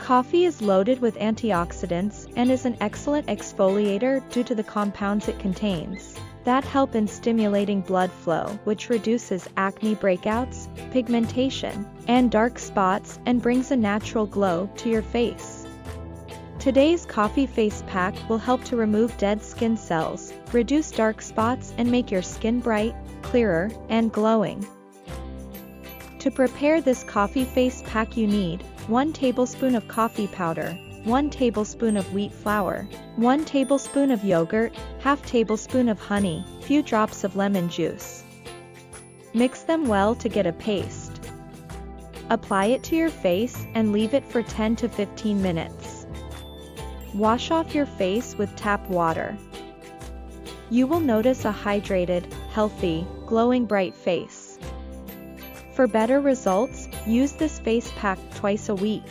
Coffee is loaded with antioxidants and is an excellent exfoliator due to the compounds it contains that help in stimulating blood flow, which reduces acne breakouts, pigmentation, and dark spots and brings a natural glow to your face. Today's coffee face pack will help to remove dead skin cells, reduce dark spots, and make your skin bright, clearer, and glowing. To prepare this coffee face pack you need 1 tablespoon of coffee powder, 1 tablespoon of wheat flour, 1 tablespoon of yogurt, half tablespoon of honey, few drops of lemon juice. Mix them well to get a paste. Apply it to your face and leave it for 10 to 15 minutes. Wash off your face with tap water. You will notice a hydrated, healthy, glowing bright face. For better results, use this face pack twice a week.